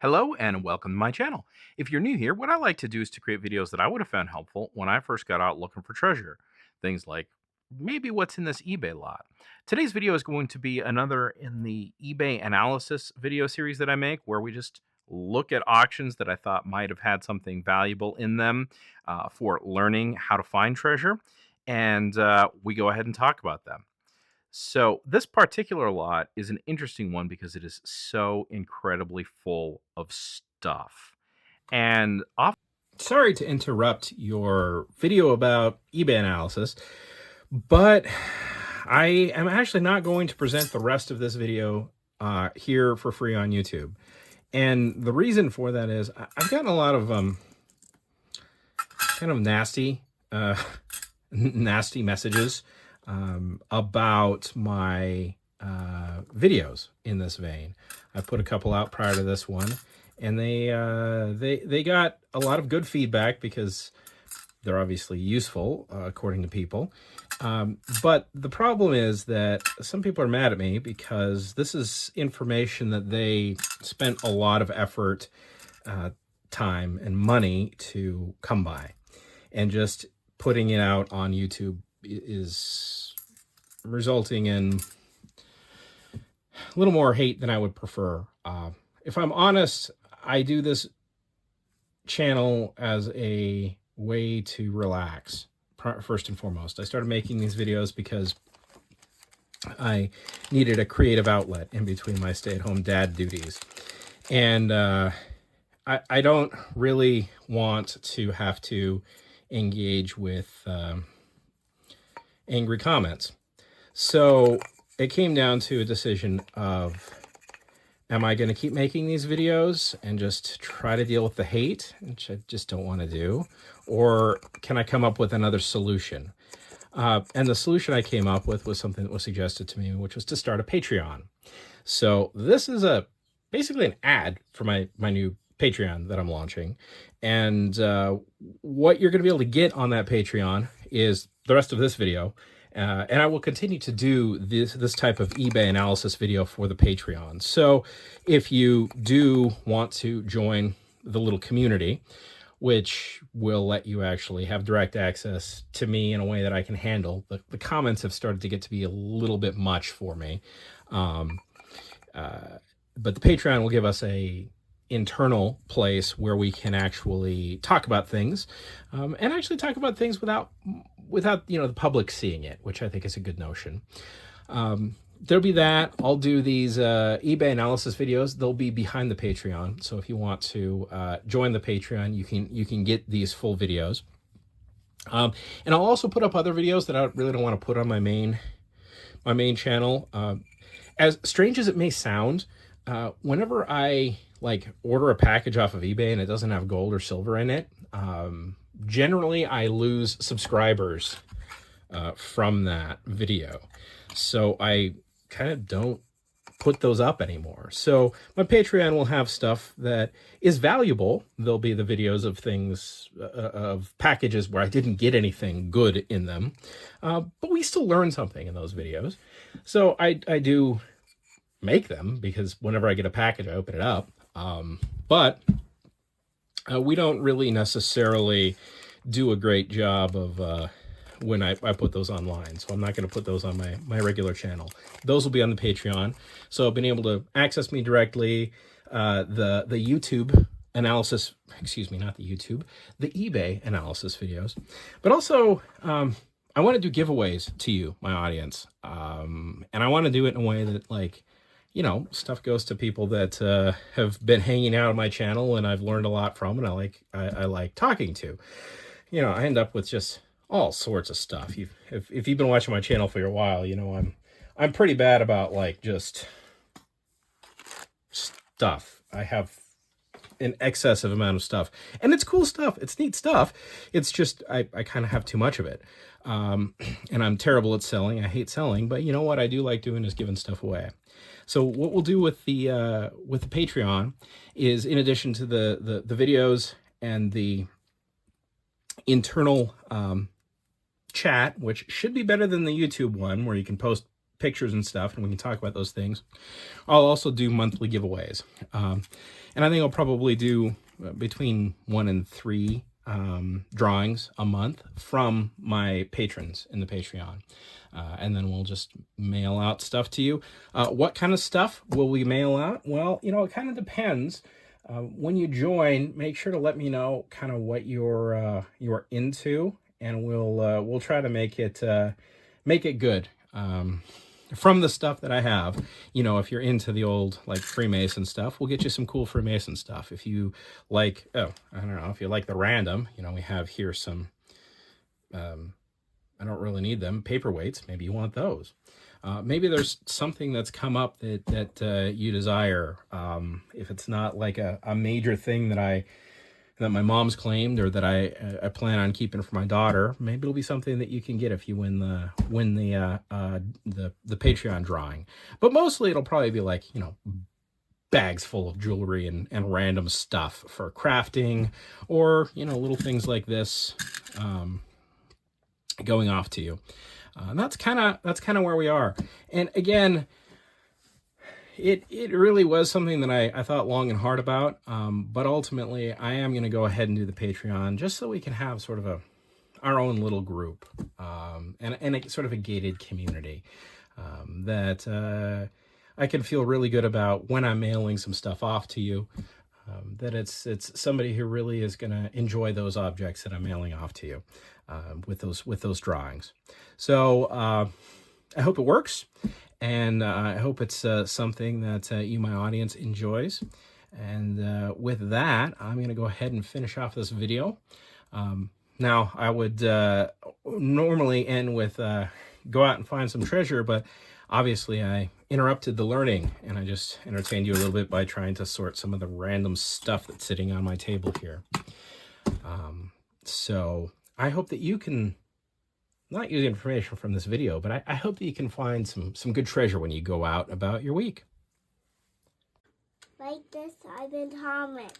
Hello and welcome to my channel. If you're new here, what I like to do is to create videos that I would have found helpful when I first got out looking for treasure. Things like maybe what's in this eBay lot. Today's video is going to be another in the eBay analysis video series that I make, where we just look at auctions that I thought might have had something valuable in them for learning how to find treasure. And we go ahead and talk about them. So this particular lot is an interesting one because it is so incredibly full of stuff. And often, sorry to interrupt your video about eBay analysis, but I am actually not going to present the rest of this video here for free on YouTube. And the reason for that is I've gotten a lot of kind of nasty messages about my videos in this vein. I put a couple out prior to this one, and they got a lot of good feedback because they're obviously useful according to people. But the problem is that some people are mad at me because this is information that they spent a lot of effort, time, and money to come by, and just putting it out on YouTube is resulting in a little more hate than I would prefer. If I'm honest, I do this channel as a way to relax, first and foremost. I started making these videos because I needed a creative outlet in between my stay-at-home dad duties. And I don't really want to have to engage with angry comments. So it came down to a decision of, am I going to keep making these videos and just try to deal with the hate, which I just don't want to do, or can I come up with another solution? And the solution I came up with was something that was suggested to me, which was to start a Patreon. So this is basically an ad for my new Patreon that I'm launching. And what you're going to be able to get on that Patreon is the rest of this video. And I will continue to do this type of eBay analysis video for the Patreon. So if you do want to join the little community, which will let you actually have direct access to me in a way that I can handle, the comments have started to get to be a little bit much for me. But the Patreon will give us a internal place where we can actually talk about things, and actually talk about things without the public seeing it, which I think is a good notion. There'll be that. I'll do these eBay analysis videos. They'll be behind the Patreon, so if you want to join the Patreon, you can get these full videos. And I'll also put up other videos that I really don't want to put on my main channel. As strange as it may sound, whenever I order a package off of eBay and it doesn't have gold or silver in it, generally I lose subscribers from that video. So I kind of don't put those up anymore. So my Patreon will have stuff that is valuable. There'll be the videos of things, of packages where I didn't get anything good in them, but we still learn something in those videos. So I do make them because whenever I get a package, I open it up. But we don't really necessarily do a great job of when I put those online. So I'm not going to put those on my regular channel. Those will be on the Patreon. So I've been able to access me directly. The YouTube analysis, excuse me, not the YouTube, the eBay analysis videos. But also, I want to do giveaways to you, my audience. And I want to do it in a way that stuff goes to people that have been hanging out on my channel and I've learned a lot from, and I like talking to. I end up with just all sorts of stuff. If you've been watching my channel for a while, I'm pretty bad about just stuff. I have an excessive amount of stuff, and it's cool stuff. It's neat stuff. It's just I kind of have too much of it, and I'm terrible at selling. I hate selling, but you know what I do like doing is giving stuff away. So what we'll do with the Patreon is, in addition to the videos and the internal chat, which should be better than the YouTube one where you can post pictures and stuff, and we can talk about those things. I'll also do monthly giveaways. And I think I'll probably do between 1 and 3 drawings a month from my patrons in the Patreon. And then we'll just mail out stuff to you. What kind of stuff will we mail out? Well, you know, it kind of depends. When you join, make sure to let me know kind of what you're into, and we'll try to make it good. From the stuff that I have, you know, if you're into the old like Freemason stuff, we'll get you some cool Freemason stuff. If you like, I don't know, if you like the random, you know, we have here some, I don't really need them, paperweights. Maybe you want those. Maybe there's something that's come up that you desire. If it's not like a major thing that my mom's claimed, or that I plan on keeping for my daughter, maybe it'll be something that you can get if you win the Patreon drawing. But mostly it'll probably be like, you know, bags full of jewelry and random stuff for crafting, or, you know, little things like this going off to you. And that's kind of where we are. And again, it really was something that I thought long and hard about, but ultimately I am going to go ahead and do the Patreon just so we can have sort of our own little group, and a sort of a gated community that I can feel really good about when I'm mailing some stuff off to you, that it's somebody who really is going to enjoy those objects that I'm mailing off to you with those drawings. So I hope it works. And I hope it's something that you, my audience, enjoys. And with that, I'm going to go ahead and finish off this video. Now, I would normally end with go out and find some treasure, but obviously I interrupted the learning, and I just entertained you a little bit by trying to sort some of the random stuff that's sitting on my table here. So I hope that you can not use information from this video, but I hope that you can find some good treasure when you go out about your week. Like this, I've been Thomas.